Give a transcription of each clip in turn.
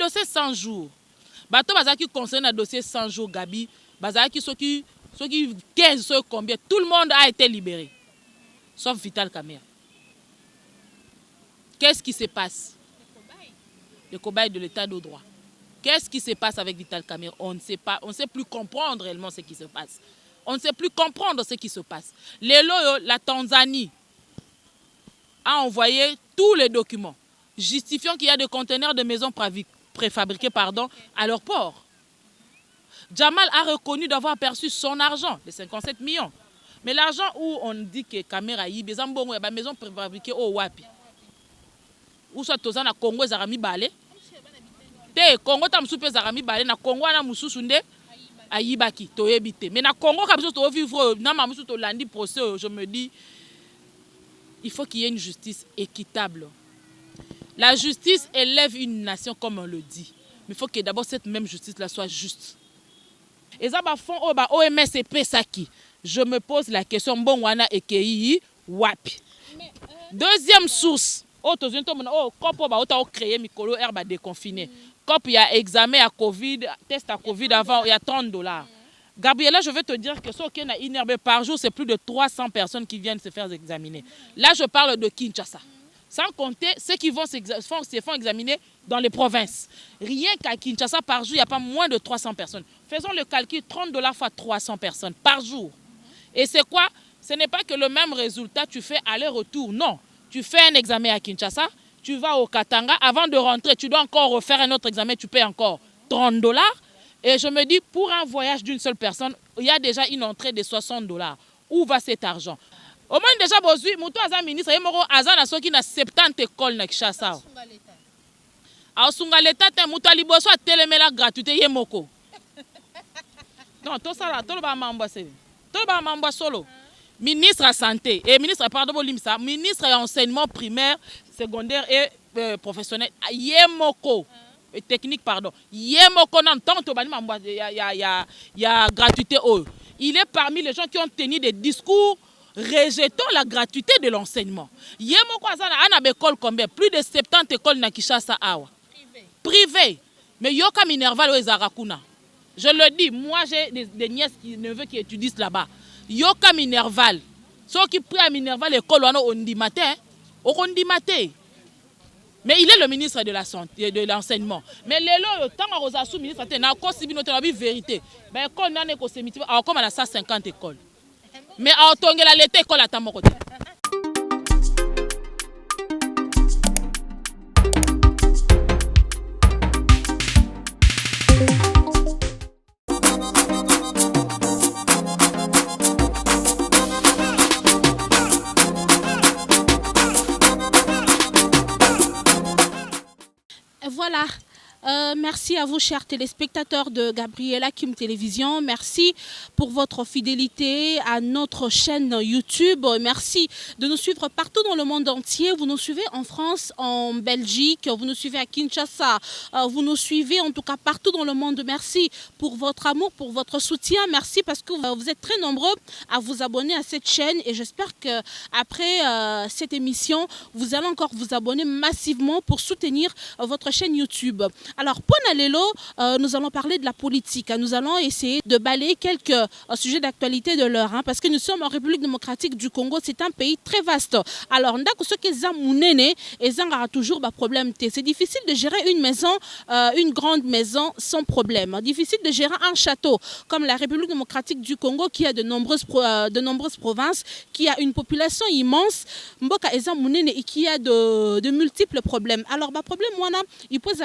dossier 100 jours. Bato bazaki concerne le dossier 100 jours Gabi, bazaki ceux qui 15 ceux combien, tout le monde a été libéré. Sauf Vital Kamerhe. Qu'est-ce qui se passe? Les cobayes de l'état de droit. Qu'est-ce qui se passe avec Vital Kamerhe? On ne sait pas, on ne sait plus comprendre réellement ce qui se passe. On ne sait plus comprendre ce qui se passe. La Tanzanie a envoyé tous les documents justifiant qu'il y a des conteneurs de maisons préfabriqués à leur port. Jamal a reconnu d'avoir perçu son argent, de 57 millions. Mais l'argent où on dit que Kamerhe a eu, des maisons préfabriquées au Wapi. Où soit Tozan à Congo, Zarami Balé. Te Congo, tam soupe Zarami Balé, na Congo, na Moussoussunde, a Yibaki, Toyebite. Mais na Congo, comme ça, tu vivre, na Mamoussou, to landi procès, je me dis, il faut qu'il y ait une justice équitable. La justice élève une nation, comme on le dit. Mais il faut que d'abord cette même justice-là soit juste. Et ça, fond OMS et Pesaki. Je me pose la question, bon, wana ekei wapi. Deuxième source. COP créé Mikolo herbe déconfiné. COP il y a examen à Covid, test à Covid avant, il y a $30. Gabriela, je vais te dire que ce qui est inherbé par jour, c'est plus de 300 personnes qui viennent se faire examiner. Là, je parle de Kinshasa. Sans compter ceux qui se font examiner dans les provinces. Rien qu'à Kinshasa, par jour, il n'y a pas moins de 300 personnes. Faisons le calcul, $30 fois 300 personnes par jour. Et c'est quoi? Ce n'est pas que le même résultat, tu fais aller-retour. Non. Tu fais un examen à Kinshasa, tu vas au Katanga. Avant de rentrer, tu dois encore refaire un autre examen, tu payes encore $30. Et je me dis, pour un voyage d'une seule personne, il y a déjà une entrée de $60. Où va cet argent? Au moins déjà, Bozui, Moutou Azan ministre, Yemoro Azan a qui na 70 écoles na Kinshasa. A Sunga l'État, Moutou Aliboso a télémé la gratuité Yemoko. Non, tout ça là, tout le bas solo. Ministre à santé, et ministre, pardon, ministre à enseignement primaire, secondaire et professionnel, Yemoko. Technique, pardon. Yemoko, non, tant il y a gratuité. Il est parmi les gens qui ont tenu des discours rejetant la gratuité de l'enseignement. Yemoko, on a des écoles combien? Plus de 70 écoles na Kinshasa awa. Privé. Mais Yoka Minerval ou Zarakuna. Je le dis, moi j'ai des nièces qui neveux qui étudient là-bas. Yoka Minerval. Ceux qui prient à Minerval, l'école, on dit matin. On dit matin. Mais il est le ministre de la santé, de l'enseignement. Mais le temps où on a sous ministre, on a encore si bien la vérité. Ben quand on a une économie, on a 150 écoles. Mais on a l'été école à mon côté. Voilà. Merci à vous, chers téléspectateurs de Gabriela Kim Télévision. Merci pour votre fidélité à notre chaîne YouTube. Merci de nous suivre partout dans le monde entier. Vous nous suivez en France, en Belgique, vous nous suivez à Kinshasa, vous nous suivez en tout cas partout dans le monde. Merci pour votre amour, pour votre soutien. Merci parce que vous êtes très nombreux à vous abonner à cette chaîne et j'espère qu'après cette émission, vous allez encore vous abonner massivement pour soutenir votre chaîne YouTube. Alors, pour Nalélo, nous allons parler de la politique. Nous allons essayer de balayer quelques sujets d'actualité de l'heure. Parce que nous sommes en République démocratique du Congo. C'est un pays très vaste. Alors, ce qui est toujours un problème. C'est difficile de gérer une maison, une grande maison sans problème. Difficile de gérer un château comme la République démocratique du Congo qui a de nombreuses provinces, qui a une population immense. Mboka eza munene et qui a de multiples problèmes. Alors, problème, il pose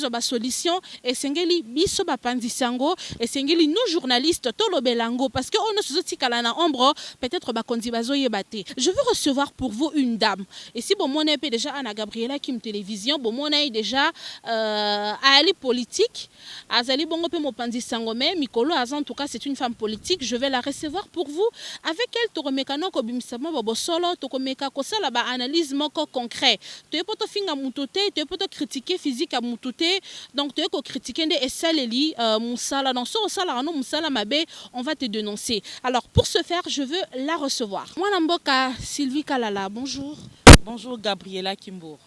ba solution et sengeli biso ba pandisango et sengeli nous journalistes tolo belango parce que on se dit na ombre peut-être ba kondi bazo yebate. Je veux recevoir pour vous une dame et si bon mon épée déjà Anna Gabriela Kim Télévision bon mon est déjà ali politique azali bongo pe mo pandisango mais Mikolo Azan en tout cas c'est une femme politique. Je vais la recevoir pour vous avec elle to remekano ko bimsama bobo solo to komeka ko sala ba analyse moko concret to epoto finga mutote to epoto critiquer physique à mutote. Donc, tu as critiqué et saleli Moussala. Dans ce Moussala, Moussala Mabé, on va te dénoncer. Alors, pour ce faire, je veux la recevoir. Moi, Namboka Sylvie Kalala, bonjour. Bonjour Gabriela Kimbour.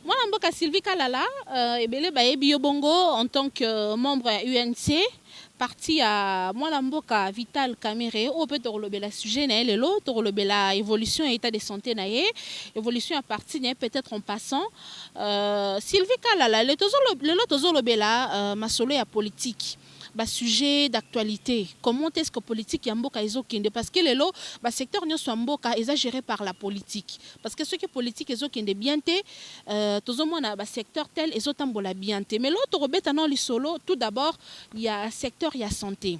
Moi, Mboka Sylvie Kalala, Ebele Bayebi Yobongo, en tant que membre UNC, parti à moi Mboka Vital Kamere, au peut le sujet et l'autre le évolution et état de santé naie, évolution à partir peut-être en passant. Sylvie Kalala, le tozo le bela masolo ya politique. Bah, sujet d'actualité. Comment est-ce que la politique yamboka ezokende? Parce que le secteur nyo swamboka est géré par la politique. Parce que ce qui est politique ezokende bien te, tozomona ba secteur tel ezotambola bien te. Mais l'autre robeta non li solo, tout d'abord, il y a un secteur, il y a santé.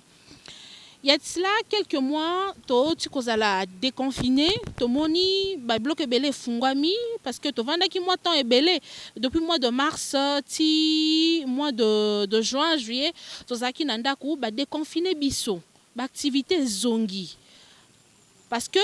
Il y a de cela quelques mois, tu kozala déconfiné, to moni ba bloc ebele fungwami parce que to vanda ki mois temps ebele depuis mois de mars ti mois de juin juillet to zaki nanda ku ba déconfiné biso ba activité zongi parce que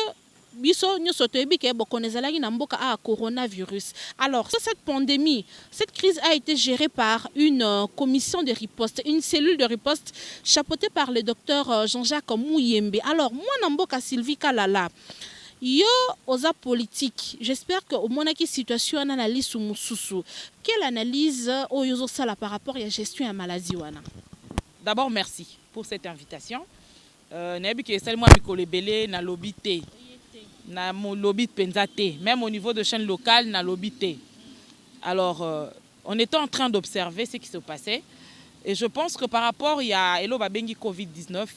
biso nyoso to ebi ke bokonezalaki na mboka a coronavirus. Alors cette pandémie, cette crise a été gérée par une commission de riposte, une cellule de riposte chapeautée par le docteur Jean-Jacques Mouyembe. Alors moi na mboka Sylvie Kalala, yo oza politique, j'espère que au monaki situation en analyse ou mususu. Quelle analyse oyozo sala par rapport à la gestion à maladie wana? D'abord merci pour cette invitation. Nayebi ke seulement mikolo ebele na lobité. Na mon lobby penzate, même au niveau de chaîne locale, na lobby. Alors, on était en train d'observer ce qui se passait. Et je pense que par rapport à Elo Babengi Covid-19,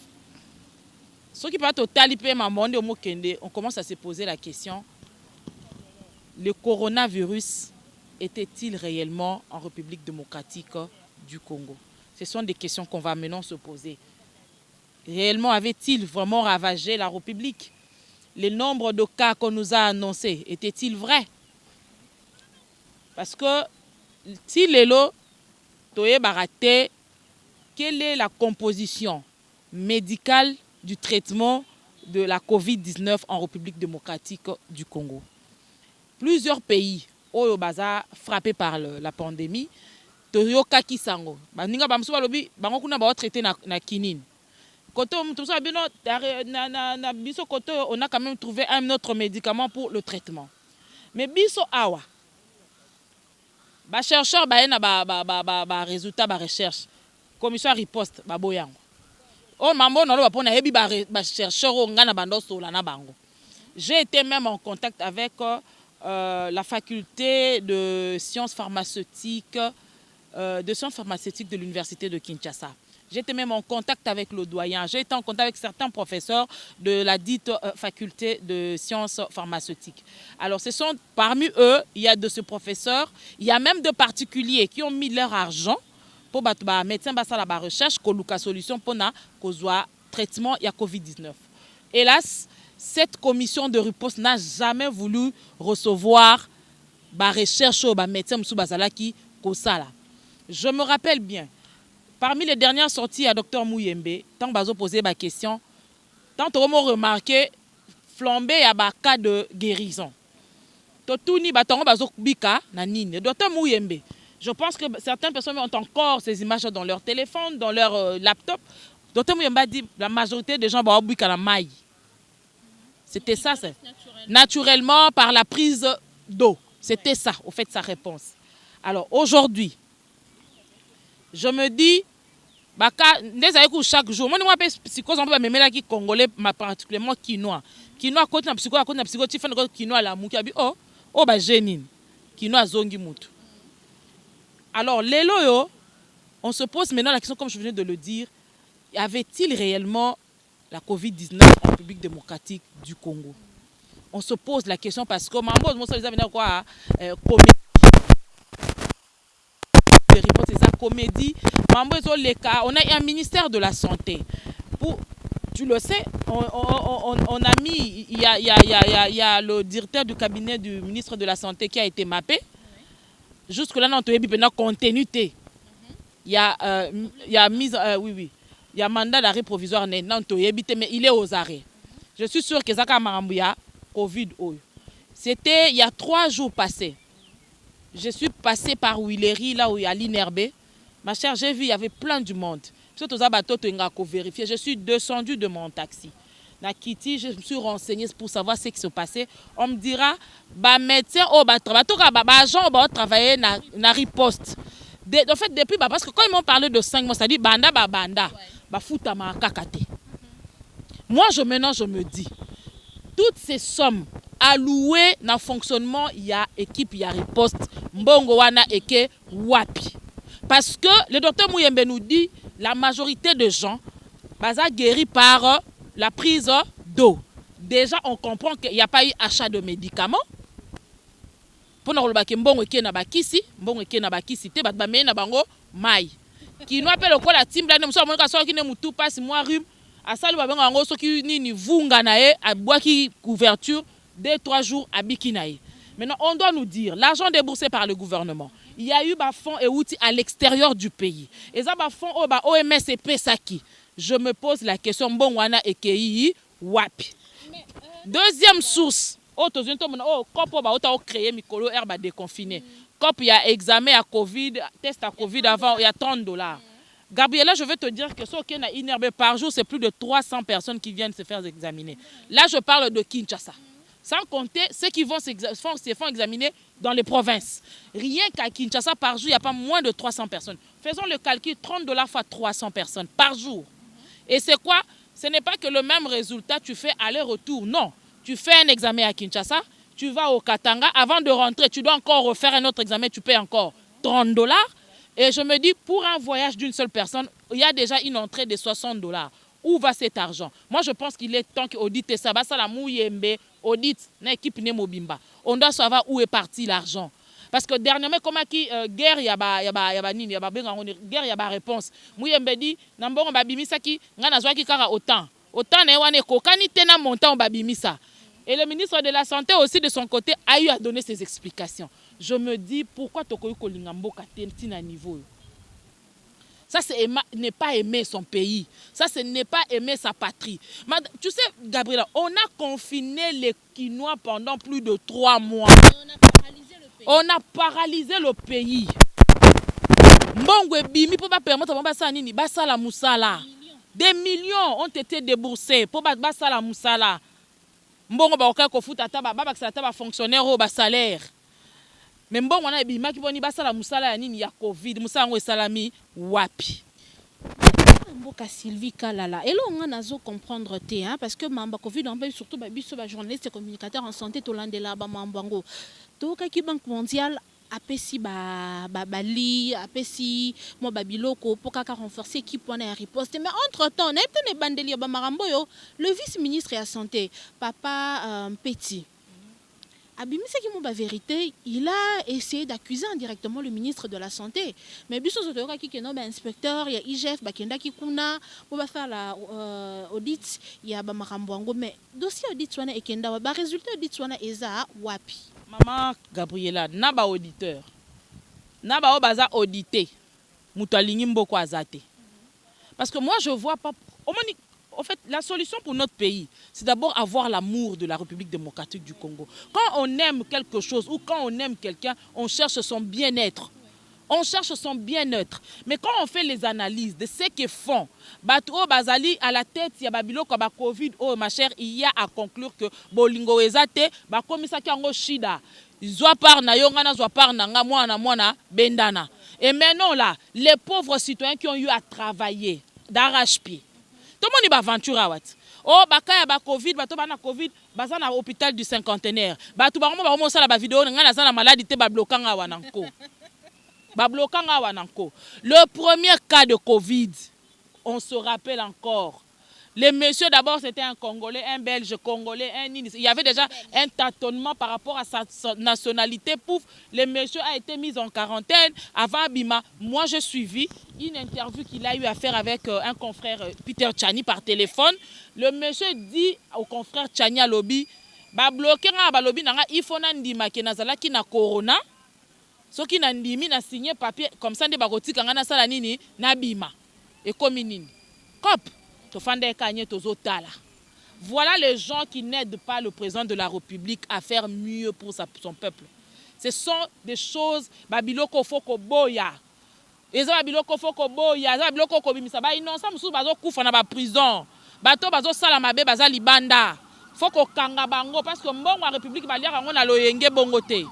ce qui peut être au talipé, on commence à se poser la question, le coronavirus était-il réellement en République démocratique du Congo? Ce sont des questions qu'on va maintenant se poser. Réellement, avait-il vraiment ravagé la République? Le nombre de cas qu'on nous a annoncés, était-il vrai? Parce que si l'élo toye baraté, quelle est la composition médicale du traitement de la Covid-19 en République démocratique du Congo? Plusieurs pays au baza frappés par la pandémie, toyo kaki sango. Baninga bamsu balobi bango kuna ba traité na kinine. On a quand même trouvé un autre médicament pour le traitement. Mais biso awa, ba chercheur ba na ba résultat ba recherche, commission riposte ba boyango. O mambo na lo ba pona hebi ba chercheur o ngana bando sola na bango. J'ai été même en contact avec la faculté de sciences pharmaceutiques de l'université de Kinshasa. J'étais même en contact avec le doyen. J'ai été en contact avec certains professeurs de la dite faculté de sciences pharmaceutiques. Alors, parmi eux, il y a de ces professeurs, il y a même de particuliers qui ont mis leur argent pour les médecins la recherche, pour la solution pour le traitement de la COVID-19. Hélas, cette commission de riposte n'a jamais voulu recevoir la recherche aux médecins qui kosala. Je me rappelle bien. Parmi les dernières sorties à Dr Mouyembe, tant que vous posé ma question, tant que vous remarqué flambé à un cas de guérison. Dr Mouyembe, je pense que certaines personnes ont encore ces images dans leur téléphone, dans leur laptop. Dr Mouyembe a dit la majorité des gens vont à la maille. C'était ça, naturellement par la prise d'eau. C'était ça, au fait, sa réponse. Alors aujourd'hui, je me dis, chaque jour, moi je suis psychose, on peut me mettre qui congolais, particulièrement quinoa. Quinoa, côté na psycho, tu fais le quinoa la mouki, oh bah génine, quinoa zongi mutu. Alors les loyo, on se pose maintenant la question, comme je venais de le dire, avait-il réellement la Covid-19 en République démocratique du Congo? On se pose la question parce que comédie, on a un ministère de la santé. Tu le sais, on a mis, il y a le directeur du cabinet du ministre de la Santé qui a été mappé. Jusque-là, on a continuité. Il y a mise, oui. Il y a mandat d'arrêt provisoire, mais il est aux arrêts. Je suis sûr que Zaka Marambuya, Covid, c'était il y a 3 jours passés. Je suis passé par Willery, là où il y a l'Inerbé. Ma chère, j'ai vu, il y avait plein de monde. Je suis descendu de mon taxi. na Kiti, je me suis renseignée pour savoir ce qui se passait. On me dira, bah médecin, oh bah agent, bah travailler na riposte. En fait, depuis, bah, parce que quand ils m'ont parlé de 5 mois, ça dit banda, bah fouta ma kakate. Moi, maintenant, je me dis, toutes ces sommes allouées dans le fonctionnement, il y a équipe, il y a riposte, mbongo wana eke wapi. Parce que le docteur Mouyembe nous dit, la majorité de gens, baza guéris par la prise d'eau. Déjà, on comprend qu'il n'y a pas eu achat de médicaments. Pour nous dire que mbongo eke na bakisi, mbongo eke na bakisi te, bat ba me na bango mai. Qui nous appelle quoi la team là, nous sommes en train de nous tout passe moi rhume. À ça, le babeng en gros, ce qui ni vunga nae, à bois qui couverture, 2-3 jours à bikinae. Maintenant, on doit nous dire, l'argent déboursé par le gouvernement, il y a eu des fonds et outils à l'extérieur du pays. Et ça, des fonds au OMS et Pesaki. Je me pose la question, bon, wana et kei wapi. Deuxième source, créé Mikolo herbe déconfiné. Comme il y a examen à Covid, test à Covid avant, il y a $30. Gabriela, je veux te dire que ce qui est inherbé par jour, c'est plus de 300 personnes qui viennent se faire examiner. Là, je parle de Kinshasa. Sans compter ceux qui vont se font examiner dans les provinces. Rien qu'à Kinshasa, par jour, il n'y a pas moins de 300 personnes. Faisons le calcul, $30 fois 300 personnes par jour. Et c'est quoi? Ce n'est pas que le même résultat, tu fais aller-retour. Non. Tu fais un examen à Kinshasa, tu vas au Katanga. Avant de rentrer, tu dois encore refaire un autre examen, tu payes encore $30. Et je me dis, pour un voyage d'une seule personne, il y a déjà une entrée de $60. Où va cet argent? Moi, je pense qu'il est temps qu'audite ça. La Mouyembe, audite, l'équipe Nemobimba. On doit savoir où est parti l'argent. Parce que dernièrement, comme qui guerre, il y a réponse. Mouyembe dit, Nambon Babimisa qui, Nganazwaki Kara autant. Autant n'est kokani tena montant Babimisa. Et le ministre de la Santé aussi, de son côté, a eu à donner ses explications. Je me dis, pourquoi Tokoyo Kolingambo Katentina niveau? Ça, c'est ne pas aimer son pays. Ça, ce n'est pas aimer sa patrie. Tu sais, Gabriela, on a confiné les Quinois pendant plus de 3 mois. On a paralysé le pays. Mbongwe bimi pour pas permettre à nini basala musala. Des millions ont été déboursés pour basala musala. Mbongo ba okako futa taba baba ça taba fonctionnaire au bas salaire. Mais mbongo na bima ki boni basala musala ya nini ya Covid musango esalami wapi. Mboka Sylvie Kalala. Et là, on a comprendre parce que mamba Covid on surtout biso ba journaliste et communicateur en santé to landela ba mambango. To ka ki banque mondiale apesi bali apesi mo babiloko pour kaka renforcer qui point à riposte. Mais entre temps on a été bandeli ba marambo yo le vice-ministre de la santé papa Petit Abimisa qui m'a vérité, il a essayé d'accuser indirectement le ministre de la Santé. Mais biso zotoka ki keno ba inspecteur, il y a IGF bakenda ki kuna pour faire la audit, il y a ba makambo mais dossier audit wana ekenda ba résultat audit wana eza wapi. Maman Gabriela, na ba auditeur. Na ba baza audité. Muto alingi mboko azate. Parce que moi je vois pas en fait, la solution pour notre pays, c'est d'abord avoir l'amour de la République démocratique du Congo. Quand on aime quelque chose ou quand on aime quelqu'un, on cherche son bien-être. On cherche son bien-être. Mais quand on fait les analyses de ce qu'ils font, Bato Bazali à la tête, il y a Babilo comme Covid, oh ma chère, il y a à conclure que Bolingo Ezate, Bakomisa Kango Shida, Zwa par na Yongana, Zwa par na Mwana, Bendana. Et maintenant là, les pauvres citoyens qui ont eu à travailler d'arrache-pied, tout le monde va aventurer à Wat. Oh, bakaya ba Covid, bato bana Covid, baza na hôpital du cinquantenaire. Bato ba mo sala ba vidéo nga na maladie te ba blokanga wananko. Ba blokanga wananko. Le premier cas de Covid, on se rappelle encore. Les messieurs, d'abord, c'était un Congolais, un Belge Congolais, un Nini. Il y avait déjà un tâtonnement par rapport à sa nationalité. Pouf, le monsieur a été mis en quarantaine. Avant Bima, moi, j'ai suivi une interview qu'il a eu à faire avec un confrère, Peter Tchani, par téléphone. Le monsieur dit au confrère Tchani à lobby, bah bloqué na lobby nanga ifo na ndima ke nazala ki na corona. So ki na ndimi na signé papier comme ça nde bakotika nga na sala nini na bima. Et comme nini. Cop. Voilà les gens qui n'aident pas le président de la République à faire mieux pour son peuple. Ce sont des choses babiloko foko boya. Eza babiloko foko boya, eza babiloko ko bimisa ba innocent musu bazo kufa na ba prison. bato bazo sala mabe baza libanda faut ko kanga bango parce que mbongo a république baliaka ngo na loyenge bongo te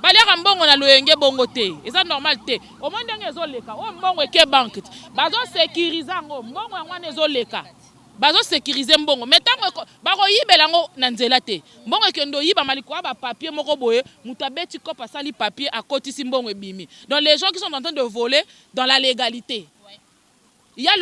baliaka mbongo na loyenge bongo te eza normal te au moins ndenge ezoleka o mbongo eke banque bazo sécuriser ngo mbongo yango wana ezoleka bazo sécuriser mbongo mais tango bako yibela ngo na nzela te mbongo ekendo yiba maliko ba papier moko boye mutabeti ko pasali papier à kotisi mbongo ebimi donc les gens qui sont en train de voler dans la légalité. Il y a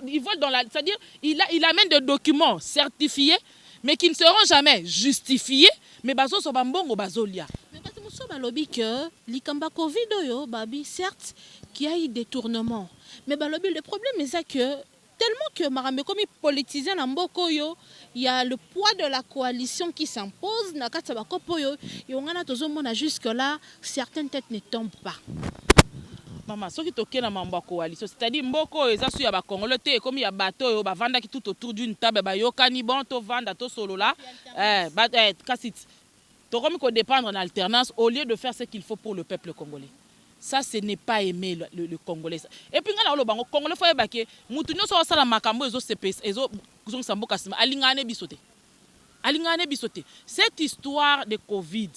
ils volent dans la, c'est-à-dire il amène des documents certifiés mais qui ne seront jamais justifiés mais bazo so bambongo bazolia. Mais parce que nous balobi que likamba Covid oyo babi certes qu'il y a eu détournement mais balobi le problème est que tellement que marambe comme politisé na mboko yo il y a le poids de la coalition qui s'impose na kata ba kopo yo yongana tozomona jusque là certaines têtes ne tombent pas. Maman, ce qui toque na mambo coalition, c'est-à-dire mboko eza su ya ba Congolais te comme ya bateau yo ba vanda ki tout autour d'une table ba yokani bon to vanda to solo là kasi to comme ko dépendre en alternance au lieu de faire ce qu'il faut pour le peuple congolais. Ça ce n'est pas aimer le Congolais. Et puis ngana lo bango Congolais faut yebake mutu nyoso sala makambo ezo CPS ezo kuzongisa mboka sima alingane bisote. Alingane bisote. Cette histoire de Covid,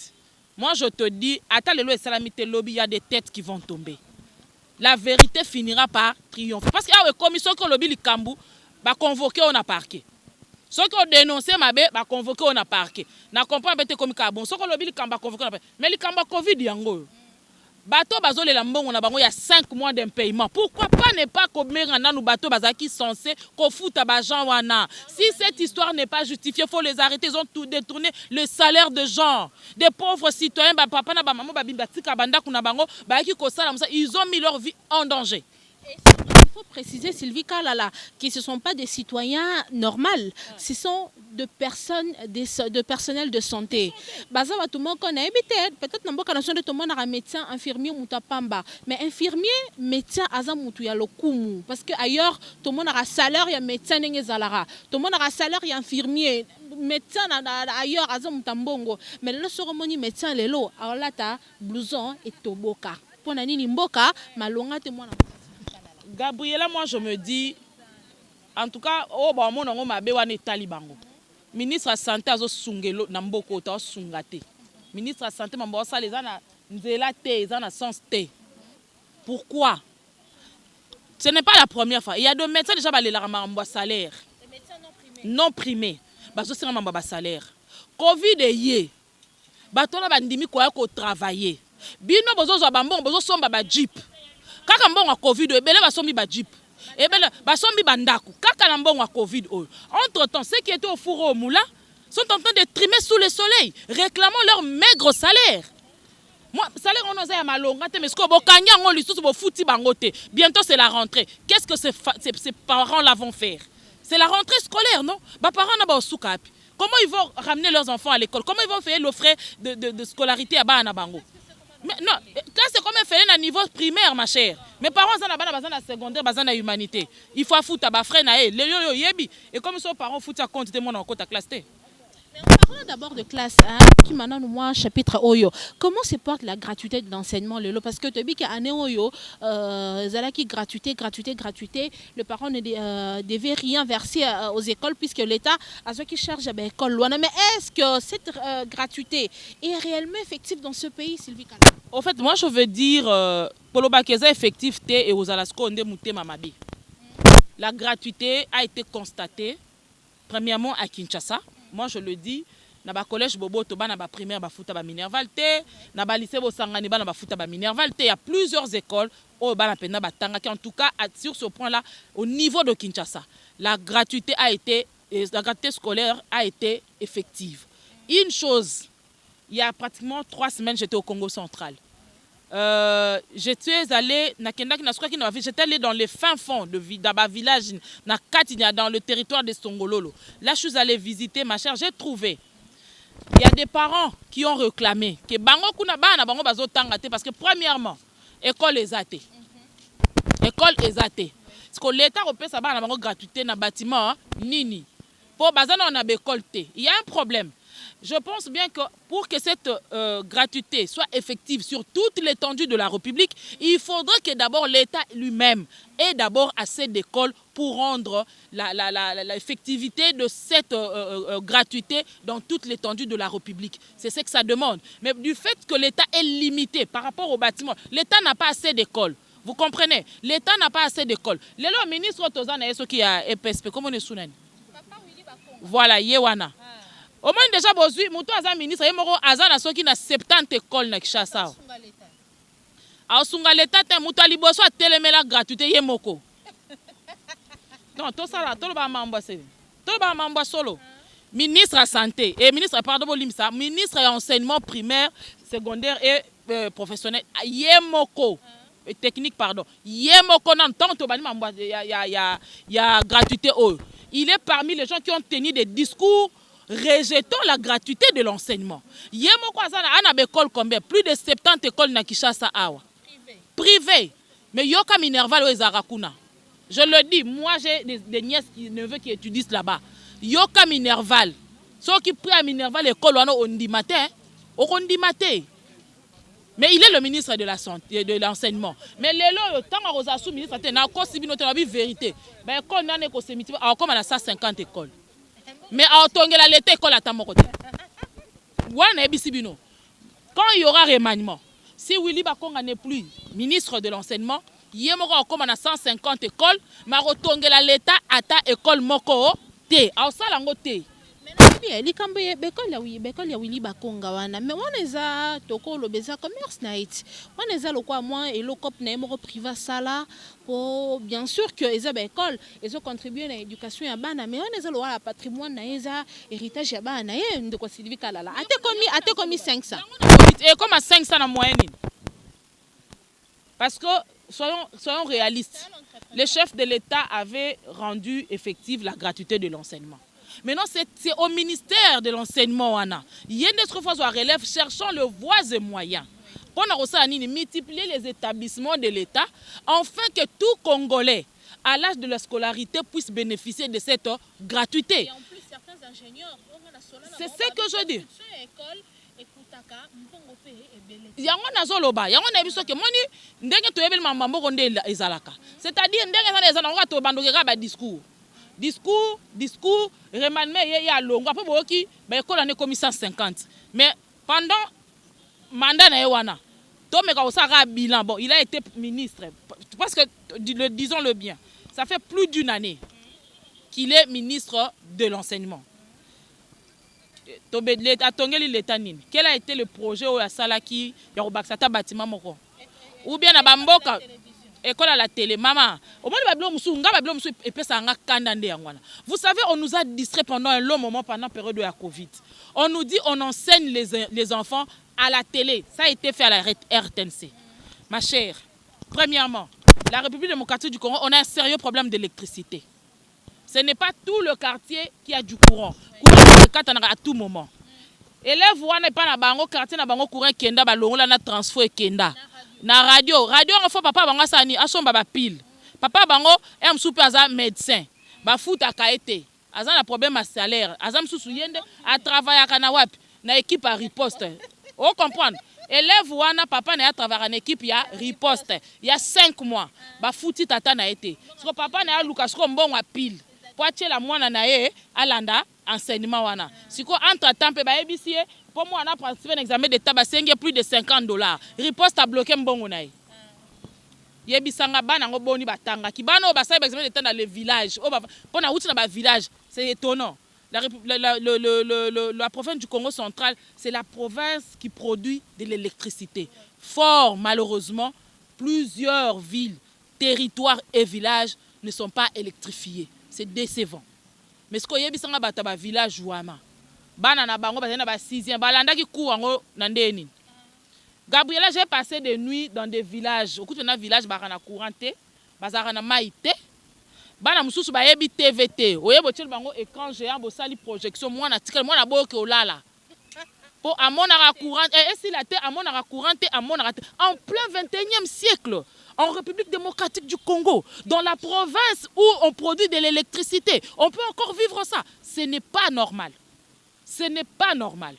moi je te dis attends le salamité lobby, il y a des têtes qui vont tomber. La vérité finira par triompher. Parce qu'il y a une commission qui a lobby Likambu, va convoquer on a parqué. Ceux qui ont dénoncé Mabé, va convoquer on a parqué. Na comprend pas comme Kabon. Ceux qui ont lobby Likamba convoqué on a parqué. Mais Likamba Covid yango. Bateau bazole la mbongo na bango il y a 5 mois d'impayement. Pourquoi pas ne pas commettre un nou bateau bazaki censé ko futa ba gens wana. Si cette histoire n'est pas justifiée, faut les arrêter, ils ont tout détourné le salaire de gens. Des pauvres citoyens ba papa na ba maman ba bimba tika banda kuna bango ba ki ko sala ils ont mis leur vie en danger. Il faut préciser, Sylvie Kalala, que ce ne sont pas des citoyens normaux, ce sont de personnes, de personnel de santé. Bazawa tout le monde connaît, peut-être que tout le monde a un médecin, infirmier, moutapamba, mais infirmier, médecin, azamutu ya lokumu, parce que ailleurs tout le monde a un salaire, il y a médecin n'engezalara, tout le monde a un salaire, il y a infirmier. Médecin ailleurs azamutambongo, mais le cérémonie médecin lelo, alors là ta blouson et toboka. Pour nani mboka, malonga te mona. Gabriela, moi je me dis, en tout cas, oh bah mon ongo mabe wane talibango. Ministre de santé azo sungelo na mboko ta sungate. Ministre de santé mambo sa les ana nzela te, ils ana sens te. Pourquoi? Ce n'est pas la première fois. Il y a des médecins déjà balé la mambo salaire. Les médecins non primés. Bazo sera mambo salaire. Covid est yé. Batona bandimi kwa ko travailler. Bino bozo zo bambongo bozo somba ba jeep. Kaka mbongo Covid ebele basombi ba jeep. Ebele basombi bandaku. Kaka na mbongo Covid oyo. Entre-temps, ceux qui étaient au four au moulin sont en train de trimer sous le soleil, réclamant leur maigre salaire. Moi, salaire on osa ya malonga te mais ce que bokanya ngo lisusu bo futi bango te. Bientôt c'est la rentrée. Qu'est-ce que ces parents là vont faire? C'est la rentrée scolaire, non? Ba parents na ba sukapi. Comment ils vont ramener leurs enfants à l'école? Comment ils vont faire le frais de scolarité à Bana Bango? Mais non, là c'est comme faire à niveau primaire, ma chère. Mes parents sont là-bas, dans secondaire, dans la humanité. Il faut foutre à frère naé, les yo yebi. Et comme ils parents foutent à compte de mon en côte à classe. Parlons d'abord de classe, qui maintenant moi chapitre Oyo. Comment se porte la gratuité de l'enseignement Lelo? Parce que tu dis qu'à Oyo, qui gratuité, le parent ne devait rien verser aux écoles puisque l'État a ceux qui chargent à l'école. Mais est-ce que cette gratuité est réellement effective dans ce pays, Sylvie Kala? En fait, moi je veux dire, pour le Bakeza effectif et aux Alasko, Mamabi. La gratuité a été constatée premièrement à Kinshasa. Moi je le dis, na ba collège bobo to ba na ba primaire ba futa ba Minerval te, na ba lycée bo sangani ba na ba futa ba Minerval te, il y a plusieurs écoles au ba na pena ba tanga qui en tout cas sur ce point là au niveau de Kinshasa, la gratuité scolaire a été effective. Une chose, il y a pratiquement 3 semaines j'étais au Congo central. J'étais allé j'étais allé dans les fins fonds de village dans le territoire de Songololo. Là je suis allé visiter ma chère, j'ai trouvé il y a des parents qui ont réclamé que bango kuna bana bango bazo tangate parce que premièrement école est athée. École est athée. Parce que l'État repère ça bana bango gratuité na bâtiment nini. Pour bazana on a école té. Il y a un problème. Je pense bien que pour que cette gratuité soit effective sur toute l'étendue de la République, il faudrait que d'abord l'État lui-même ait d'abord assez d'écoles pour rendre l'effectivité de cette gratuité dans toute l'étendue de la République. C'est ce que ça demande. Mais du fait que l'État est limité par rapport au bâtiment, l'État n'a pas assez d'écoles. Vous comprenez? L'État n'a pas assez d'écoles. Le ministre Tozana est ce qui a EPSP. Comment on est sounen? Voilà, Yewana. Au moins déjà, Moutou Azan ministre, Azan a ceux qui n'a 70 écoles na Kishasa. A sunga l'État, Moutou Aliboso a télémé la gratuité, Yemoko. Non, tout ça là, tout le monde solo. Ministre à santé, et ministre, pardon, ministre à enseignement primaire, secondaire et professionnel, Yemoko. Technique, pardon. Yemoko, non, tant il y a gratuité. Il est parmi les gens qui ont tenu des discours rejetant la gratuité de l'enseignement. Yemoko, a une école combien? Plus de 70 écoles na Kishasa Awa. Privé. Mais Yoka Minerval ou Ezarakuna. Je le dis, moi j'ai des nièces qui neveux qui étudient là-bas. Yoka Minerval. Ceux qui prennent à Minerval l'école on dit matin, on dit matin. Mais il est le ministre de la santé, de l'enseignement. Mais le temps où on a sous ministre, on a encore une vérité. Ben quand on a comme on a 150 écoles. Mais à Otongela l'été école à Tamokote. Quand il y aura remaniement, si Willy Bakonga n'est plus ministre de l'enseignement, il y aura comme on a 150 écoles, mais à Otongela l'état à ta école moko te. À Osalango te. likambo ya bekole ya Willy Bakonga wana mais wana eza toko lobeza commerce na iti wana eza lokwa moi eloko na moko privé sala pour bien sûr que eza bekole ezo contribuer na éducation ya bana mais wana eza lokwa patrimoine na eza héritage ya bana ye ndeko Sylvie Kalala ate komi 500 et comme à 500 na moyenne parce que soyons réalistes, le chef de l'État avait rendu effective la gratuité de l'enseignement. Maintenant, c'est au ministère de l'enseignement. Il y a des fois où relève, cherchant le voies et moyens. Pour multiplier les établissements de l'État, afin que tout Congolais, à l'âge de la scolarité, puisse bénéficier de cette gratuité. Et en plus, certains ingénieurs, c'est ce que je dis. Yango nazoloba yango na biso ke moni ndenge toyebeli mambo konde ezalaka c'est-à-dire ndenge sana ezana to bandokeka ba discours remaniement ya longo après boki ba école en comme 150 mais pendant mandat na ewana to meka osaka bilan bon il a été ministre parce que disons-le bien ça fait plus d'une année qu'il est ministre de l'enseignement. Quel a été le projet au Salaki Yorobakata bâtiment moko ou bien à Bamboka école à la télé maman au moins vous savez on nous a distrait pendant un long moment pendant la période de la Covid. On nous dit on enseigne les enfants à la télé, ça a été fait à la RTNC. Ma chère, premièrement, la République démocratique du Congo, on a un sérieux problème d'électricité. Ce n'est pas tout le quartier qui a du courant. Courant à tout moment. Élèves wana pas na bango quartier na bango courant kenda ba longola na transfert kenda. Na radio on faut papa bango sani asomba ba pile. Papa bango em soupe aza médecin. Ba futa kaete. Aza na problème à salaire. Aza msusu yende a travailler kana wapi na équipe à riposte. On comprendre. Élève wana papa na travailler en équipe ya riposte. Il y a 5 mois. Ba futi tata na été. Parce que papa na luka sko mbongo a pile. La mwana na ye alanda enseignement wana siko entre temps pe ba ebisi pour moi on a participé à un examen d'état ba sengi plus de $50 riposte a bloqué mbongo na ye yebisanga bana ngo boni batanga ki bana ba sa examen d'état dans le village pour na uti na ba village c'est étonnant. La province du Congo central c'est la province qui produit de l'électricité fort malheureusement plusieurs villes territoires et villages ne sont pas électrifiés. C'est décevant. Mais ce que yebi sanga bata ba village wama. Bana na bango bazana ba 6e balanda ki ku ango na ndeni. Gabriela, j'ai passé des nuits dans des villages. Au coup de village ba na couranté, bazara na maïté. Bana mususu ba yebi TVT. Oyebo tshel bango écran géant bo sali projection moi na tikal moi na boke olala. Pour amona ra courant et si la terre amona ra couranté amona ra en plein 21e siècle. En République démocratique du Congo, dans la province où on produit de l'électricité, on peut encore vivre ça. Ce n'est pas normal. Ce n'est pas normal.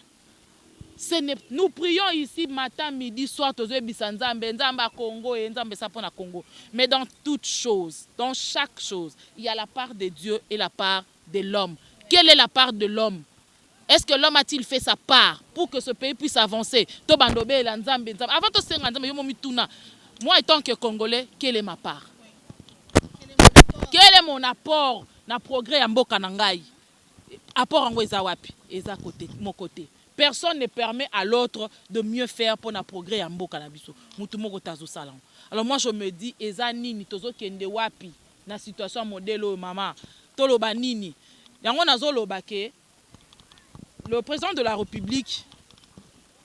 Nous prions ici matin, midi, soir, Congo et Congo. Mais dans toute chose, dans chaque chose, il y a la part de Dieu et la part de l'homme. Quelle est la part de l'homme? Est-ce que l'homme a-t-il fait sa part pour que ce pays puisse avancer? Avant moi, étant que Congolais, quelle est ma part? Quel est mon apport dans le progrès en Mboka Nangai? Apport en Wezawapi, Eza côté, mon côté. Personne ne permet à l'autre de mieux faire pour le progrès en Mboka Nabiso. Alors moi, je me dis, Eza nini, tozo kende wapi, na situation modèle maman, toloba nini. Yango nazo lobake, le président de la République,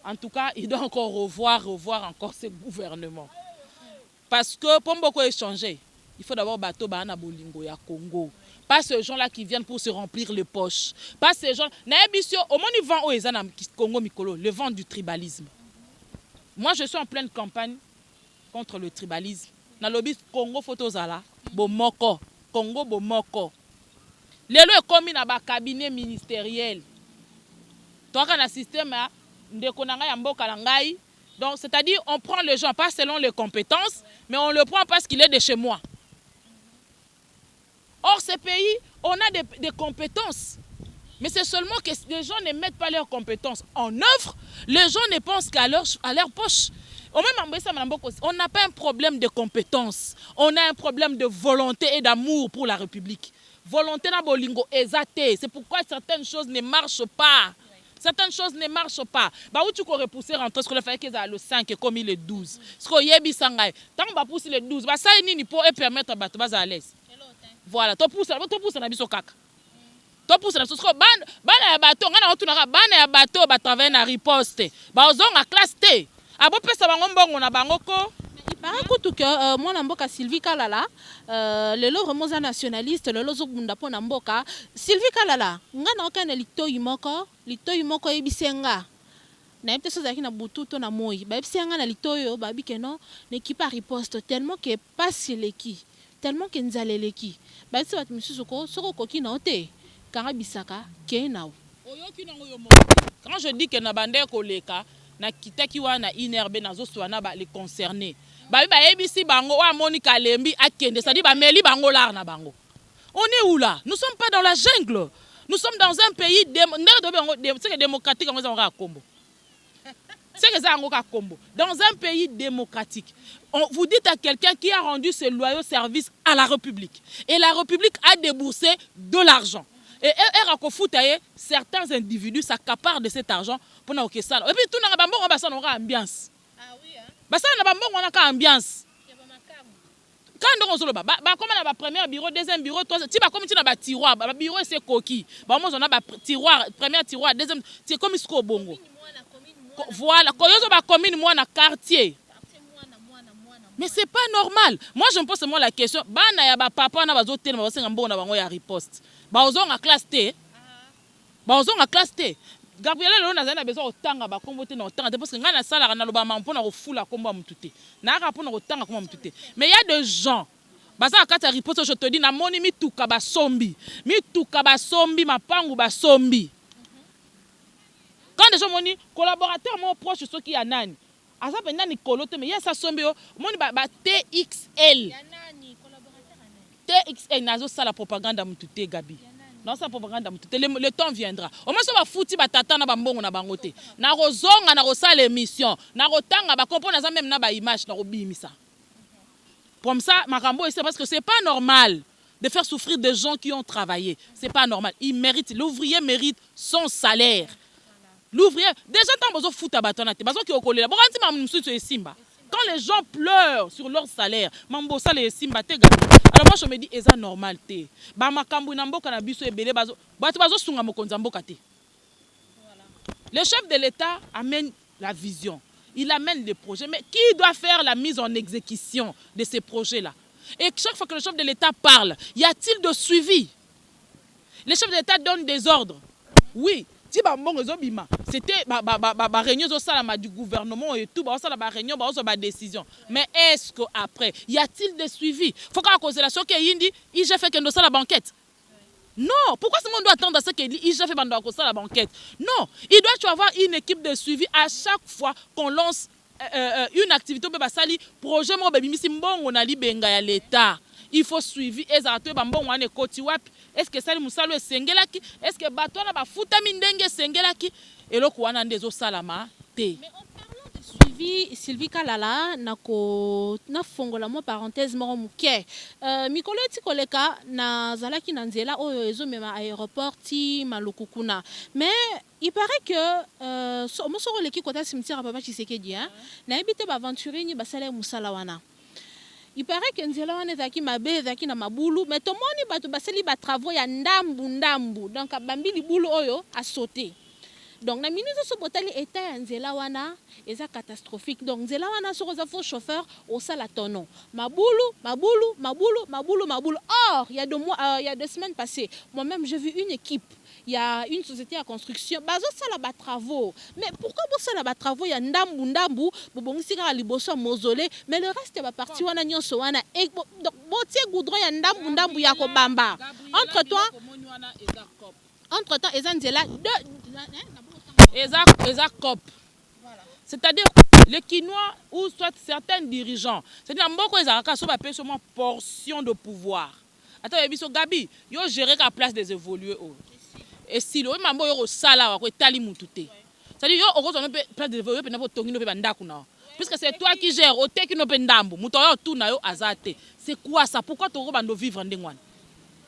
en tout cas, il doit encore revoir encore ses gouvernements. Parce que pour beaucoup échanger, il faut d'abord bateau na bolingo ya Congo. Pas ces gens-là qui viennent pour se remplir les poches. Pas ces gens. Au moins, ils vendent au Congo Mikolo, le vent du tribalisme. Moi, je suis en pleine campagne contre le tribalisme. Dans le lobby Congo Photozala, Bomoko, Congo Bomoko. Les lois commis dans le cabinet ministériel. Donc, on a un système de Konanga Yamboka Langai. Donc, c'est-à-dire, on prend les gens pas selon les compétences, mais on le prend parce qu'il est de chez moi. Or, ces pays, on a des compétences. Mais c'est seulement que les gens ne mettent pas leurs compétences en œuvre. Les gens ne pensent qu'à leur poche. On n'a pas un problème de compétences. On a un problème de volonté et d'amour pour la République. Volonté na bolingo ezate. C'est pourquoi certaines choses ne marchent pas. Certaines choses ne marchent pas. Bah où tu peux repousser entre ce qu'on fait que le 5 et comme il est 12. Ce qu'on y est bisangay. Tant qu'on va pousser le 12, bah ça est ni pour permettre à battre à l'aise. Voilà, tu pousses na biso kaka. Tu pousses na biso bana ya bateau, ngana otunaka bana ya bateau ba travailler na riposte. Ba ozonga classe T. Abo pesa bango mbongo na bango ko. Parakutu que moi Mboka Sylvie Kalala, le lo remoza nationaliste, le lo zobunda po na Mboka. Sylvie Kalala, ngana okana litoyi moko ebisenga. Na yebite so zaki na bututo na moi. Ba ebisenga na litoyo ba bikeno n'équipe à riposte tellement que passe leki. Tellement que nzaleleki. Ba se bat misusu ko soko koki na ote. Kanga bisaka ke na. Oyoki na oyo mo. Quand je dis que na bande ko leka na kitaki wana inerbe na zo swana ba les concernés. Ba ebisi bango wa Monica Lembi akende, c'est-à-dire ba meli bango lar na bango. On est où là? Nous sommes pas dans la jungle. Nous sommes dans un pays démocratique en à Combo. C'est que ça à Combo. Dans un pays démocratique. Vous dites à quelqu'un qui a rendu ses loyaux services à la République. Et la République a déboursé de l'argent. Et certains individus s'accaparent de cet argent pour n'avoir que ça. Et puis tout le monde a ambiance. Ah oui, hein? Ça n'a pas ambiance. Quand on a comme un premier bureau, deuxième bureau, troisième, tu vas comme tu as tiroir, bureau c'est coquille. On a tiroir, premier tiroir, deuxième, c'est comme ce bongo. Voilà, quand on a commune moi na quartier. Mais c'est pas normal. Moi je me pose seulement la question, bana ya ba papa na bazo tellement ba senga mbona bango ya riposte. Ba ozonga classe T. Ba ozonga classe T. Gabriel Lelo nazana besoin otanga ba kombo te na otanga parce que ngana sala na loba ma mpona ko fula kombo mutute. Na ka mpona otanga kombo mutute. Mais il y a des gens baza kata riposte je te dis na moni mituka ba sombi. Mituka ba sombi mapangu ba sombi. Quand des gens m'ont dit collaborateur mon proche ceux qui a nani. Asa penda ni kolote mais il y a ça sombi moni ba TXL. Ya nani collaborateur nani? TXL nazo sala propagande mutute Gabi. Non, ça propagande le temps viendra. Au moins ça va fouti ba tata na bambongo na bangote. Na rozonga na rosala émission, na rotanga ba comprendre ça même na ba image na robimisa. Comme ça makambo c'est parce que c'est pas normal de faire souffrir des gens qui ont travaillé. C'est pas normal. Il mérite, l'ouvrier mérite son salaire. L'ouvrier déjà tant besoin fouta batona te. Bazo ki okolela. Bo kanti mamu msutu esimba. Quand les gens pleurent sur leur salaire, mambo ça les simba te gabi. Alors moi je me dis eza normalité. Ba makambu na mboka na biso ebele bazo sunga mokonza mboka te. Le chef de l'État amène la vision. Il amène des projets, mais qui doit faire la mise en exécution de ces projets-là? Et chaque fois que le chef de l'État parle, y a-t-il de suivi? Le chef de l'État donne des ordres. Oui. C'était la réunion du gouvernement et tout, la réunion, la décision. Mais est-ce qu'après, y a-t-il des suivis? Il faut qu'on cause la chose qu'il dit, il j'ai fait que nous la banquette. Non, pourquoi ce monde doit attendre à ce qu'il fait la banquette? Non, il doit y avoir une équipe de suivi à chaque fois qu'on lance une activité projet on a l'État. Il faut suivre est-ce que ça musalo esengelaki? Est-ce que bato na bafuta mindenge sengelaki? Et le kwana ndezo salama te. Mais en parlant de suivi, Sylvie Kalala na fongola mo parenthèse mo muke. Mikolo ti koleka na zalaki na nzela oyo ezomema aéroport ti Malukukuna. Mais il paraît que mosoro leki kota cimetière Papa Tshisekedi hein. Na ebite ba aventurier ni basala musala wana. Il paraît que nzela wana ezaki mabe ezaki na mabulu mais tomoni bato basali ba travaux ya ndambu donc bambili bulu oyo a sauté. Donc na ministre so botali état ya nzela wana eza catastrophique. Donc nzela wana so za faux chauffeur au sala tonon. Mabulu. Or, il y a 2 semaines passées, moi-même j'ai vu une équipe. Il y a une société à construction. Bazo sala ba travaux. Mais pourquoi bo sala ba travaux ya ndambu bobongisi ka liboso mausolée mais le reste va partir wana nyonso wana et botie goudron ya ndambu ya ko bamba. Entre-temps ezanzela Eza COP. C'est-à-dire les Quinois ou soit certains dirigeants. C'est-à-dire mboko ezaka so ba pe seulement portion de pouvoir. Attends biso Gabi, yo gérer la place des évolués oh. Et si le mambo yo sala wa ko tali mutu te. C'est-à-dire yo oko so place des évolués pe na tongi no pe bandaku na. Puisque c'est toi qui gères au teki no pe ndambu, muto yo tu na yo azate. C'est quoi ça? Pourquoi to bando vivre ndengwana?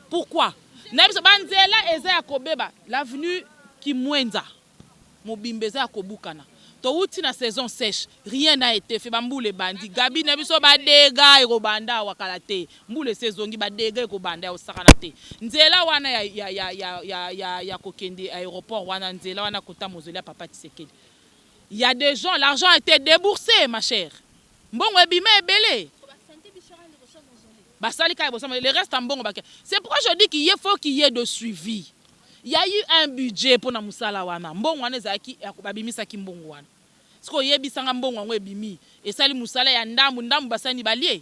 Pourquoi? Na biso banzela eza ya kobeba l'avenue Kimwenza. Mobimbeza ya kobukana. To uti na saison sèche, rien n'a été fait. Bamboule bandi, Gabi na biso ba dega eko banda wakala te. Mboule saisongi ba dega eko banda osakana te. Nzela wana ya kokende aéroport wana nzela wana kota mausolée Papa Tshisekedi. Il y a des gens, l'argent a été déboursé ma chère. Mbongo ebime ebele. Le reste en bon. C'est pourquoi je dis qu'il faut qu'il y ait de suivi. Il y a eu un budget pour na musala wana. Mbongo wana ezaki babimisa ki mbongo wana. Siko yebisanga mbongo ngo ebimi. Esali musala ya ndambu basani balie.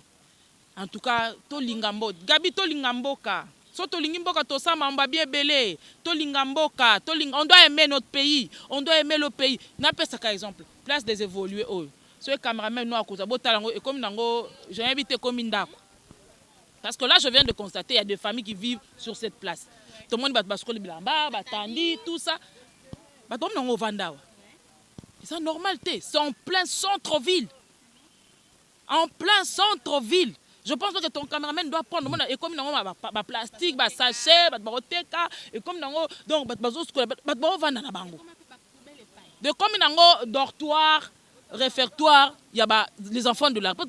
En tout cas, to lingambo. Gabi to lingamboka. So to lingimboka to sama mba bien belé. To lingamboka, on doit aimer notre pays. On doit aimer le pays. Na pesa ka exemple. Place des évolués oh. So les cameraman no akoza botalango et comme nango, j'ai invité comme ndako. Parce que là, je viens de constater, il y a des familles qui vivent sur cette place. Tout le monde va basculer bilamba, batandi, tout ça. Tout le monde va vendre. C'est normal, c'est en plein centre-ville. En plein centre-ville. Je pense que ton caméraman doit prendre le monde et comme il y a plastique, sachet, et comme donc de comme il y a dortoir, réfectoire, il y a les enfants de la rue.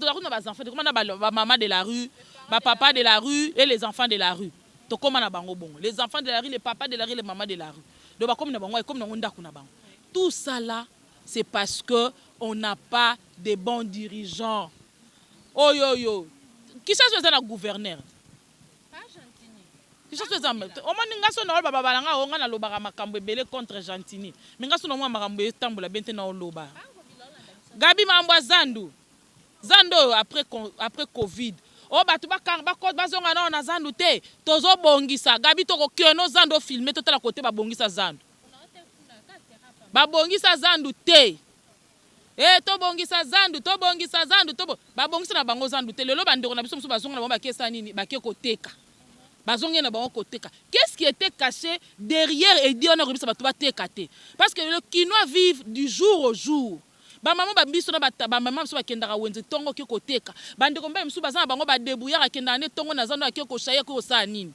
La maman de la rue. Papa de la rue et les enfants de la rue. Les enfants de la rue, les papas de la rue, les mamans de la rue. Tout ça là, c'est parce qu'on n'a pas de bons dirigeants. Oh yo yo. Qui cherche à gouverneur? Pas Gentini. Qui cherche à au moins n'ingaso na baba balanga onga na loba makambo ebele contre Gentini. Mingaso na mwa makambo etambola bente na loba. Gabi mambwa Zandu. Zando après Covid. Oh batu bazonga na ona Zandu te tozo bongisa Gabi toko kiono Zandu filmer totala côté ba bongisa Zandu ba bongisa Zandu te to bongisa Zandu ba bongisa na bango Zandu te lelo bandeko na biso muso bazonga na bango bakesa nini bake koteka bazonga na bango koteka. Qu'est-ce qui était caché derrière et dit on a remis ça batu ba teka te parce que le Quinois vivent du jour au jour. Ba maman ba biso na ba maman so bakendaka wenze tongo ke koteka bandeko mba msu bazana bango ba débrouiller akenda ne tongo na zando akeko shaya ko sa nini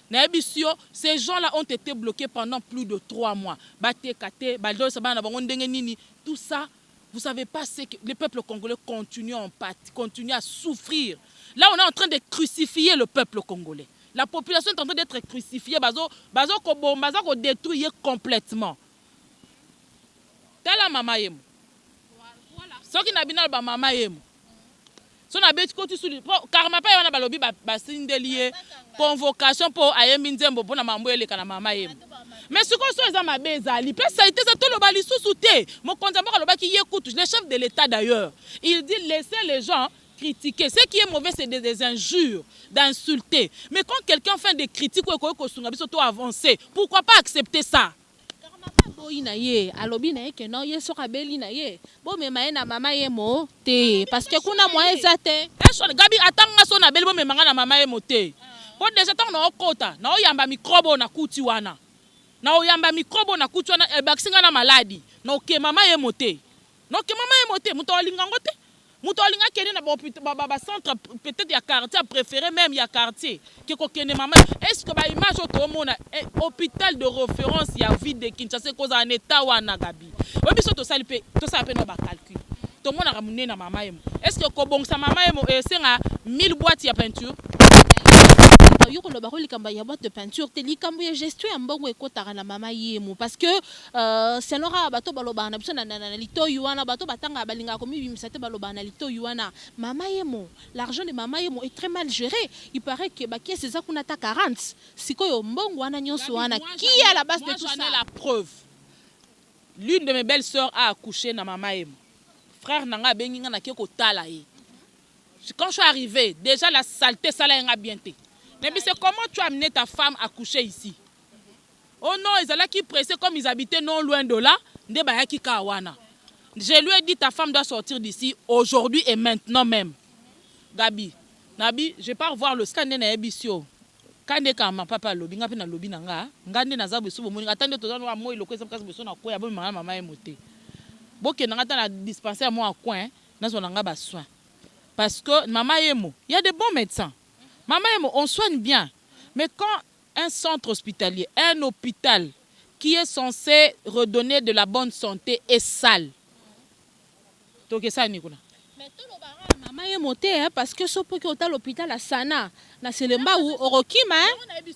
na ebisio. Ces gens là ont été bloqués pendant plus de 3 mois ba tekate ba do sa bana bango ndenge nini. Tout ça vous savez pas, c'est que le peuple congolais continue en pâte, continue à souffrir. Là on est en train de crucifier le peuple congolais. La population est en train d'être crucifiée, bazo ko détruire complètement. Tala mama yemo. Soki na binal ba mama yemo. So na beti ko tu suli karma pa yana balobi ba sindelier convocation pour ayembi nzembo pona mambo eleka na mama yemo. Mais ce qu'on soit ma bezali, ça a été ça tout le bali sous-souté. Mon condamné le baki écoute, le chef de l'État d'ailleurs. Il dit laissez les gens critiquer. Ce qui est mauvais, c'est des injures, d'insulter. Mais quand quelqu'un fait des critiques, surtout avancer, pourquoi pas accepter ça? Alobi na ye ke no ye soka beli na ye bo me maye na mama ye mo te parce que kuna mo ezate Gabi atanga so na beli bo me manga na mama ye mo te po déjà tant na okota na oyamba microbe na kuti wana na oyamba microbe na kuti wana baksinga na maladi na oke mama ye mo te na oke mama ye mo te muto alinga ngote muto alinga kene na ba centre peut-être ya quartier préféré même ya quartier ke ko kene mama est-ce que ba image to mona hôpital de référence ya ville de Kinshasa cause en état wana Gabi obi so to sali pe to sa pe no ba calcul to mona ramune na mama yemo est-ce que ko bongsa mama yemo senga 1000 boîtes ya peinture yoko lo bakoli kamba ya boîte de peinture te likambo ya gestion ya mbongo ekotaka na mama yemo parce que c'est lora bato baloba na biso na lito yuana bato batanga balinga komi bimisa te baloba na lito yuana mama yemo l'argent de mama yemo est très mal géré il paraît que ba kiesi za kuna ta 40 sikoyo mbongo wana nyonso wana qui est à la base de tout ça? J'en ai la preuve. L'une de mes belles sœurs a accouché na mama yemo frère nanga benginga na keko tala ye quand je suis arrivée déjà la saleté ça l'a bien été. Mais c'est comment tu as amené ta femme à coucher ici? Oh non, ils allaient qui pressaient comme ils habitaient non loin de là. Je lui ai dit ta femme doit sortir d'ici aujourd'hui et maintenant même. Gabi, Nabi, je pars voir le scanner na ebisio. Quand ma papa lobi nga pe na lobi nanga, ngande na zabu subo moni attendez to zano moi le kwesa kasi beso na koya bo mama emote. Boke na ngata na dispensaire moi à coin na zo nanga ba soin. Parce que maman yemo, il y a des bons médecins. Maman, on soigne bien. Mais quand un centre hospitalier, un hôpital qui est censé redonner de la bonne santé est sale, donc ça, Nicolas. Mais tout le baron, maman est montée parce que ce pour que l'hôpital à Sana, na Selemba ou Orokima,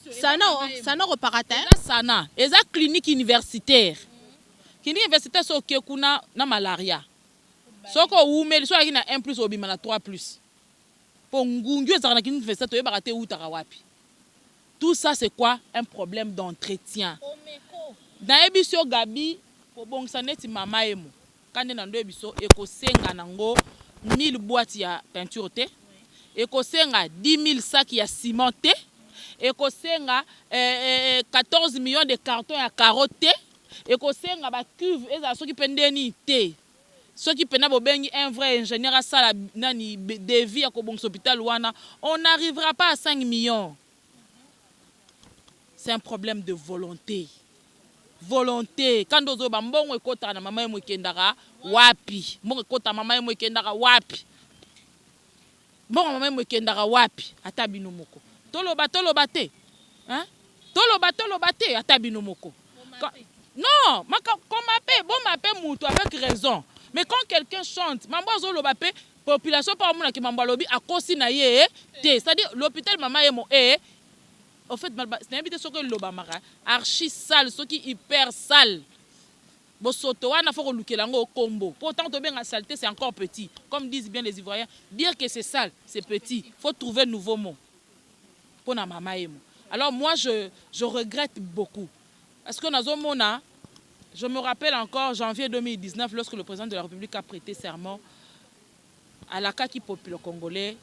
Sana reparateur. Sana, et ça clinique universitaire. Clinique universitaire, c'est que kuna na malaria. Soko ou mais soit qui na 1+ ou bimana 3+. Tout ça, c'est quoi? Un problème d'entretien. Dans ebisio Gabi, pour ça net mama emo. Quand on a ebiso, eko senga nango 1000 boîtes ya peinture te, eko senga 10 000 sacs ya ciment te, eko senga 14 millions de cartons ya carottes te, eko senga ba cuve eza soki pendeni te. Ceux qui peuvent un vrai ingénieur à ça, des vies à Kobong Hôpital, on n'arrivera pas à 5 millions. C'est un problème de volonté. Volonté. Quand on a bon écota na maman mo kendara wapi. Bon écota maman mo kendara wapi. Bon maman mo kendara wapi. Atabino moko. Toloba te. Hein? Toloba te atabino moko. Non, comme bon m'appelle moutou avec raison. Mais quand quelqu'un chante, mambozo lobapé, population par mon qui mambalobi a kosi na ye, c'est-à-dire l'hôpital mama yemo en fait c'est invité ce que lobamara archi sale, ce qui hyper sale. Bosoto wana faut lukelango combo. Pourtant to bien saleté c'est encore petit. Comme disent bien les Ivoiriens, dire que c'est sale, c'est petit. Faut trouver un nouveau mot. Pour na mama yemo. Alors moi je regrette beaucoup. Parce que nazo mona je me rappelle encore janvier 2019 lorsque le président de la République a prêté serment à la kaki populaire congolais.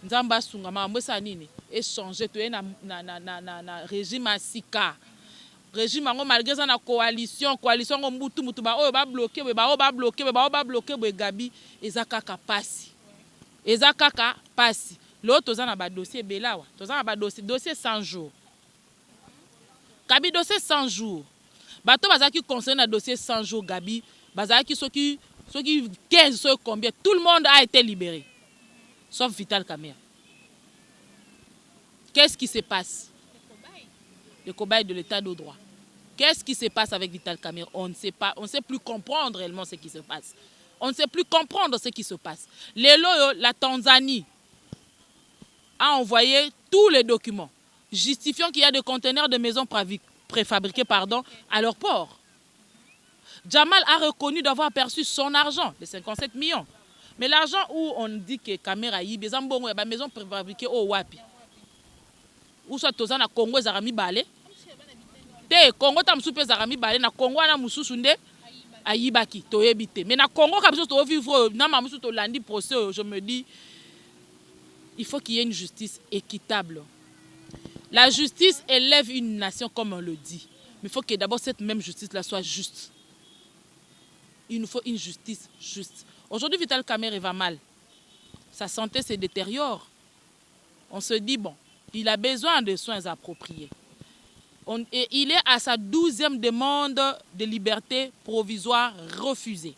Nzamba sungama mbesa nini échanger to na régime asika. Régime ngo malgré ça na coalition ngo mutu ba o ba bloquer ba Gabi ezakaka pasi. L'autre za na ba dossier belawa. Toza na ba dossier 100 jours. Gabi dossier 100 jours. Bato bazaki concerné le dossier 100 jours Gabi, bazaki soki 15 soki combien, tout le monde a été libéré. Sauf Vital Kamerhe. Qu'est-ce qui se passe? Le cobaye de l'état de droit. Qu'est-ce qui se passe avec Vital Kamerhe? On ne sait pas, on ne sait plus comprendre réellement ce qui se passe. On ne sait plus comprendre ce qui se passe. La Tanzanie a envoyé tous les documents justifiant qu'il y a des conteneurs de maisons préfabriqués à leur port. Jamal a reconnu d'avoir perçu son argent, de 57 millions. Mais l'argent où on dit que Kamerhe a eu des maisons préfabriquées au Wapi. Où soit Tozana Congo Zarami Balé. Te Congo tam soupe Zarami Balé na Congo na mususunde ayibaki to ebite. Mais na Congo comme ça to vivre na mamusu to landi procès je me dis il faut qu'il y ait une justice équitable. La justice élève une nation comme on le dit. Mais il faut que d'abord cette même justice-là soit juste. Il nous faut une justice juste. Aujourd'hui, Vital Kamerhe va mal. Sa santé se détériore. On se dit, bon, il a besoin de soins appropriés. Et il est à sa 12e demande de liberté provisoire refusée.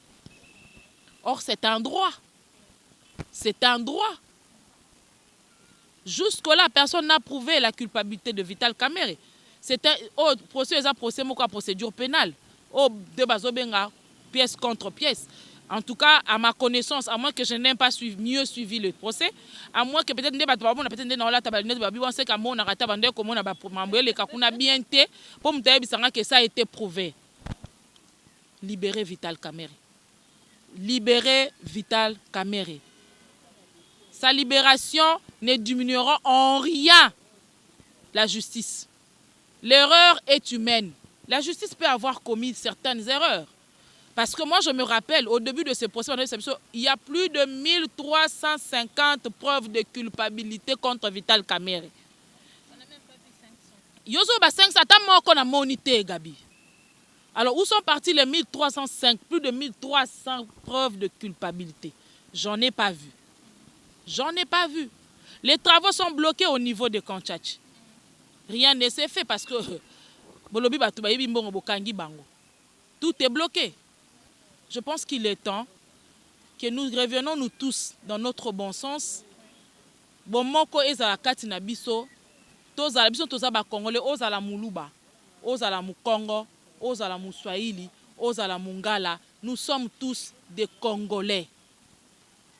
Or, c'est un droit. C'est un droit. Jusque-là, personne n'a prouvé la culpabilité de Vital Kamerhe. C'était un procédure pénale. Pièce contre pièce. En tout cas, à ma connaissance, à moins que je n'aie pas mieux suivi le procès, à moins que peut-être que ça a été prouvé. Libérer Vital Kamerhe. Libérer Vital Kamerhe. Sa libération ne diminuera en rien la justice. L'erreur est humaine. La justice peut avoir commis certaines erreurs. Parce que moi, je me rappelle, au début de ce procès, il y a plus de 1350 preuves de culpabilité contre Vital Kamerhe. On n'a même pas vu 500. Gabi. Alors, où sont partis les 1305, plus de 1300 preuves de culpabilité? J'en ai pas vu. J'en ai pas vu. Les travaux sont bloqués au niveau de Kanchachi. Rien ne s'est fait parce que tout est bloqué. Je pense qu'il est temps que nous revenons nous tous dans notre bon sens. Bomoko ezala kati na biso, tozala biso tozaba Congolais, ozala muluba, ozala mukongo, ozala muswahili, ozala mungala, nous sommes tous des Congolais.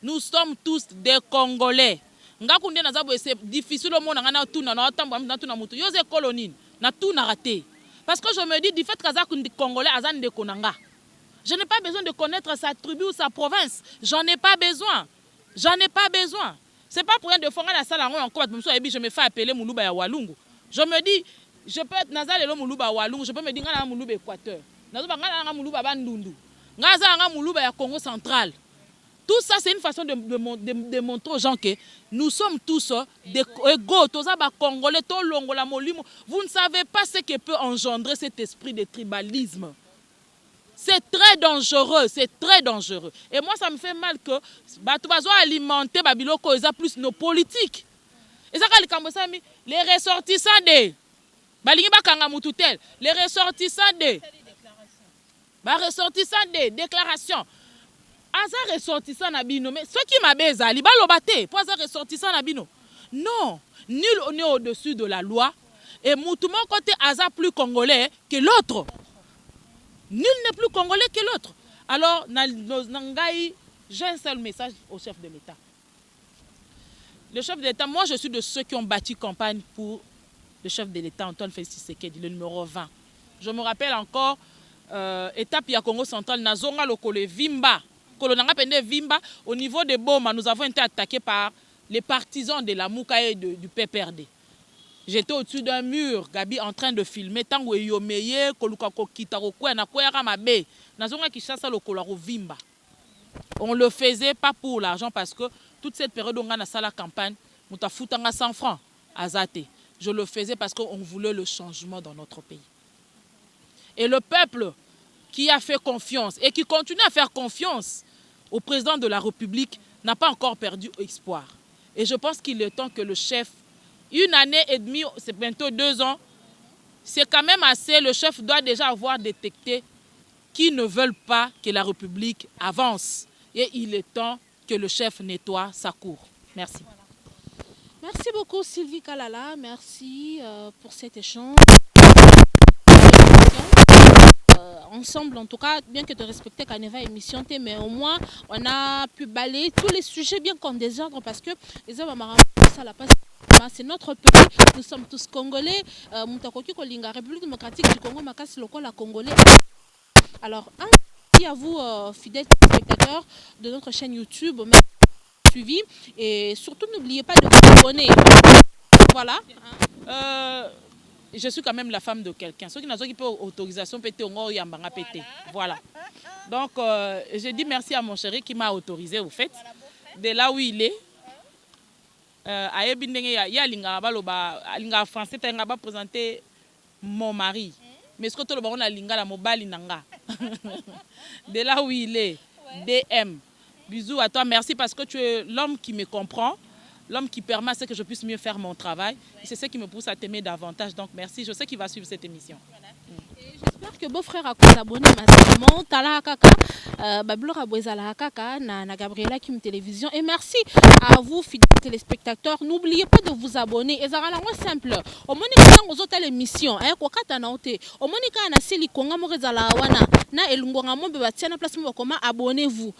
Nous sommes tous des Congolais. Ngakunde na zabo c'est difficile au monde na tuna na tamba na tuna mutu. Yo ze colonie na tuna raté. Parce que je me dis du fait que Congolais azan de konanga. Je n'ai pas besoin de connaître sa tribu ou sa province. J'en ai pas besoin. J'en ai pas besoin. C'est pas pour rien de faire la salle en combat. Je me fais appeler Moulouba ya Walungu. Je me dis, je peux être Nazal et Moulouba Walungu. Je peux me dire que Moulouba Équateur. Nazouba Moulouba Bandundu. Naza Moulouba ya Congo central. Tout ça, c'est une façon de montrer aux gens que nous sommes tous des égaux. Congolais, vous ne savez pas ce que peut engendrer cet esprit de tribalisme. C'est très dangereux, c'est très dangereux. Et moi, ça me fait mal que Batoubazo alimenter Babiloko, ils ont plus nos politiques. Et ça, les ressortissants des les ressortissants des déclarations. Aza ressortissant na bino, mais ceux qui m'abaissent, ali balobate, pour aza ressortissant na bino. Non, nul n'est au-dessus de la loi. Et moutoumon côté aza plus congolais que l'autre. Nul n'est plus congolais que l'autre. Alors, j'ai un seul message au chef de l'État. Le chef de l'État, moi je suis de ceux qui ont bâti campagne pour le chef de l'État, Antoine Félix Tshisekedi, le numéro 20. Je me rappelle encore, étape ya Congo central, Nazonga Lokole Vimba. Vimba, au niveau de Boma, nous avons été attaqués par les partisans de la Mouka et du PPRD. J'étais au-dessus d'un mur, Gabi, en train de filmer. Tango yomeye, kolukako kitarokwe, na kwera mabe. Nazonga Kishasa Lokolo Vimba. On le faisait pas pour l'argent parce que toute cette période où on a la campagne, on a foutu 100 francs à Zate. Je le faisais parce qu'on voulait le changement dans notre pays. Et le peuple qui a fait confiance et qui continue à faire confiance au président de la République n'a pas encore perdu espoir. Et je pense qu'il est temps que le chef, une année et demie, c'est bientôt 2 ans, c'est quand même assez, le chef doit déjà avoir détecté qui ne veulent pas que la République avance. Et il est temps que le chef nettoie sa cour. Merci. Voilà. Merci beaucoup Sylvie Kalala, merci pour cet échange. Ensemble, en tout cas, bien que de respecter Caneva émission, mais au moins, on a pu balayer tous les sujets bien qu'en désordre parce que les hommes c'est notre pays, nous sommes tous Congolais. La République démocratique du Congo, la Congolais. Alors, merci à vous, fidèles spectateurs de notre chaîne YouTube, suivi. Et surtout, n'oubliez pas de vous abonner. Voilà. Je suis quand même la femme de quelqu'un. Ceux qui n'ont pas autorisation, voilà. Donc, je dis merci à mon chéri qui m'a autorisé, au fait, de là où il est. ayebi ndenge ya alinga baloba alinga français tanga ba présenter mon mari. Mais ce que tout le monde a lingala mobali nanga. De là où il est, DM. Bisous à toi, merci parce que tu es l'homme qui me comprend, l'homme qui permet à ce que je puisse mieux faire mon travail. Et c'est ce qui me pousse à t'aimer davantage. Donc merci, je sais qu'il va suivre cette émission. J'espère que beau-frère a abonné maintenant. Tala kaka, Bablo Rabouezala kaka, na Gabriela Kim Télévision. Et merci à vous, fidèles téléspectateurs. N'oubliez pas de vous abonner. Et ça rend simple. Au Monika aux autres émissions, au Katanaote, au Monika na Sili Konga Morezala Wana, na Elungonga Mombe Batiana Place Mokoma, abonnez-vous.